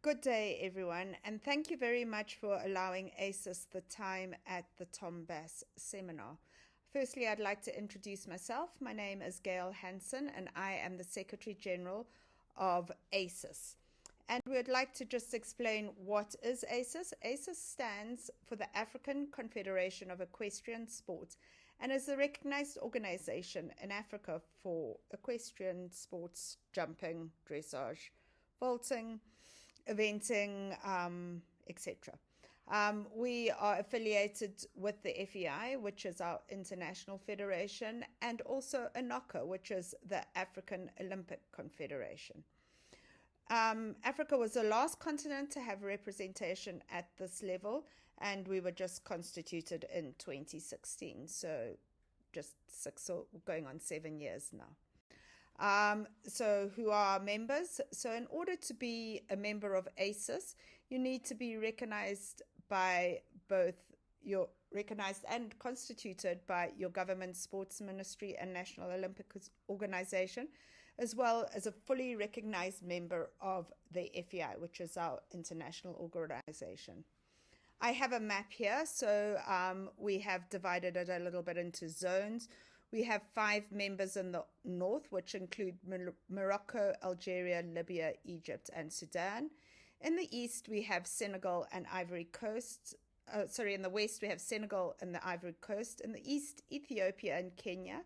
Good day, everyone, and thank you very much for allowing A.C.E.S the time at the Tom Bass seminar. Firstly, I'd like to introduce myself. My name is Gayle Hanssen, and I am the Secretary General of A.C.E.S. And we'd like to just explain what is A.C.E.S. A.C.E.S stands for the African Confederation of Equestrian Sports and is a recognized organization in Africa for equestrian sports, jumping, dressage, vaulting, eventing, etc. We are affiliated with the FEI, which is our international federation, and also ANOCA, which is the African Olympic Confederation. Africa was the last continent to have representation at this level, and we were just constituted in 2016, so just six or going on 7 years now. So who are our members? So in order to be a member of A.C.E.S, you need to be recognized by both your recognized and constituted by your government, sports ministry, and National Olympic Organization, as well as a fully recognized member of the FEI, which is our international organization. I have a map here, so we have divided it a little bit into zones. We have 5 members in the north, which include Morocco, Algeria, Libya, Egypt, and Sudan. In the east, we have Senegal and Ivory Coast. In the west, we have Senegal and the Ivory Coast. In the east, Ethiopia and Kenya.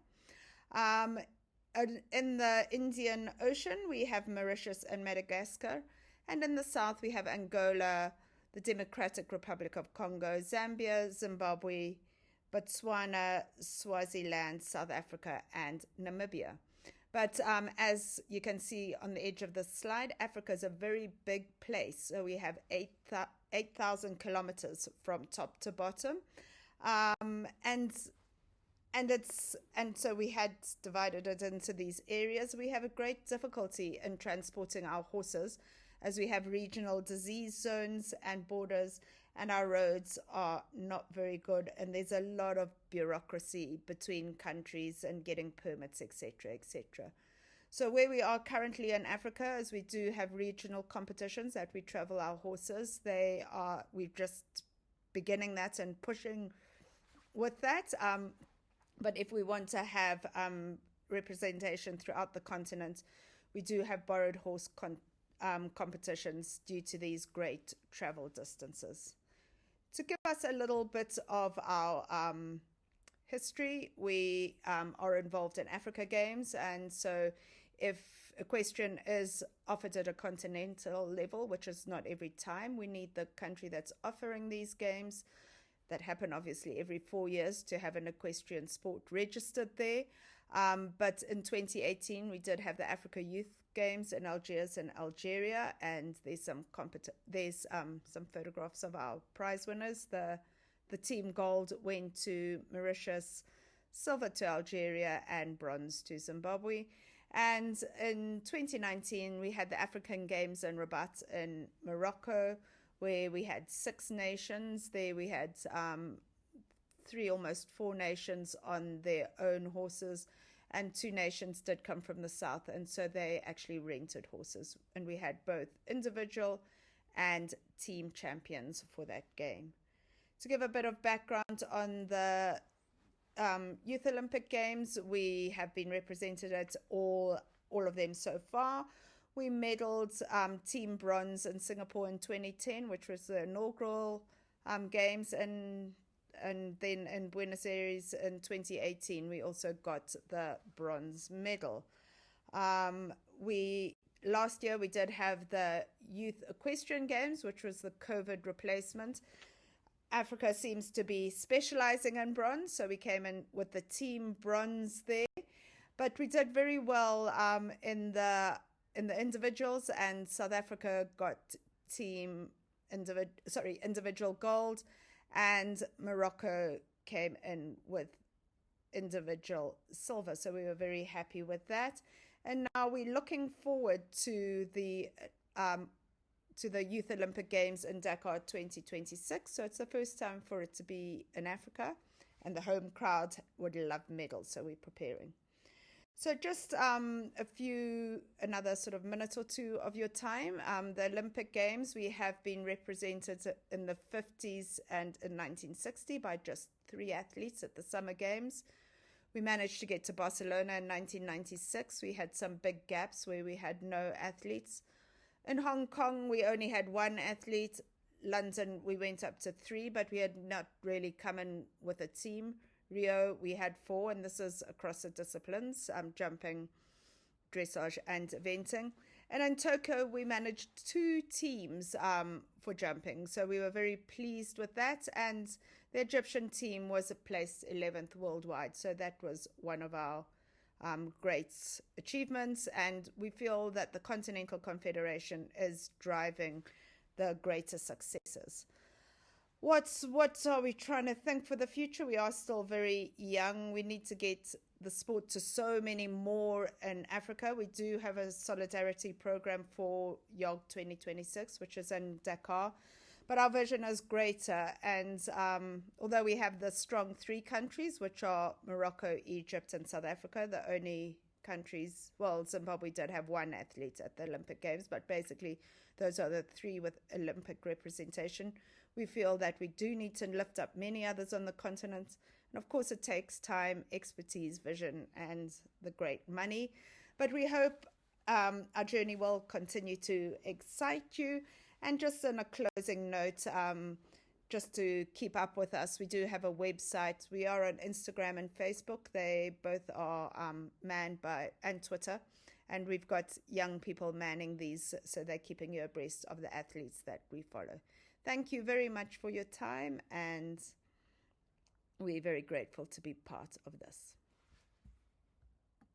In the Indian Ocean, we have Mauritius and Madagascar. And in the south, we have Angola, the Democratic Republic of Congo, Zambia, Zimbabwe, Botswana, Swaziland, South Africa, and Namibia. But as you can see on the edge of the slide, Africa is a very big place. So we have 8,000 kilometers from top to bottom. And so we had divided it into these areas. We have a great difficulty in transporting our horses as we have regional disease zones and borders, and our roads are not very good, and there's a lot of bureaucracy between countries and getting permits, etc., etc. So where we are currently in Africa is we do have regional competitions that we travel our horses. We're just beginning that and pushing with that. But if we want to have representation throughout the continent, we do have borrowed horse competitions due to these great travel distances. To give us a little bit of our history, we are involved in Africa Games, and so if equestrian is offered at a continental level, which is not every time, we need the country that's offering these games that happen obviously every 4 years to have an equestrian sport registered there. But in 2018, we did have the Africa Youth Games in Algiers and Algeria, and there's some photographs of our prize winners. The team gold went to Mauritius, silver to Algeria, and bronze to Zimbabwe. And in 2019, we had the African Games in Rabat in Morocco, where we had 6 nations. There we had 3, almost 4 nations on their own horses, and 2 nations did come from the south, and so they actually rented horses. And we had both individual and team champions for that game. To give a bit of background on the Youth Olympic Games, we have been represented at all of them so far. We medaled team bronze in Singapore in 2010, which was the inaugural games, and then in Buenos Aires in 2018, we also got the bronze medal. Last year we did have the Youth Equestrian Games, which was the COVID replacement. Africa seems to be specializing in bronze, so we came in with the team bronze there. But we did very well in the individuals, and South Africa got individual gold, and Morocco came in with individual silver. So we were very happy with that. And now we're looking forward to the Youth Olympic Games in Dakar 2026. So it's the first time for it to be in Africa, and the home crowd would love medals, so we're preparing. So just another sort of minute or two of your time. The Olympic Games, we have been represented in the 50s and in 1960 by just 3 athletes at the Summer Games. We managed to get to Barcelona in 1996. We had some big gaps where we had no athletes. In Hong Kong, we only had 1 athlete. London, we went up to 3, but we had not really come in with a team. Rio, we had 4, and this is across the disciplines, jumping, dressage, and eventing. And in Tokyo, we managed 2 teams for jumping, so we were very pleased with that. And the Egyptian team was placed 11th worldwide, so that was one of our great achievements. And we feel that the Continental Confederation is driving the greater successes. What are we trying to think for the future? We are still very young. We need to get the sport to so many more in Africa. We do have a solidarity program for YOG 2026, which is in Dakar. But our vision is greater. And although we have the strong 3 countries, which are Morocco, Egypt, and South Africa, the only countries, well, Zimbabwe did have 1 athlete at the Olympic Games, but basically those are the 3 with Olympic representation. We feel that we do need to lift up many others on the continent. And of course, it takes time, expertise, vision, and the great money. But we hope our journey will continue to excite you. And just on a closing note, just to keep up with us, we do have a website. We are on Instagram and Facebook. They both are manned by, and Twitter. And we've got young people manning these, so they're keeping you abreast of the athletes that we follow. Thank you very much for your time, and we're very grateful to be part of this.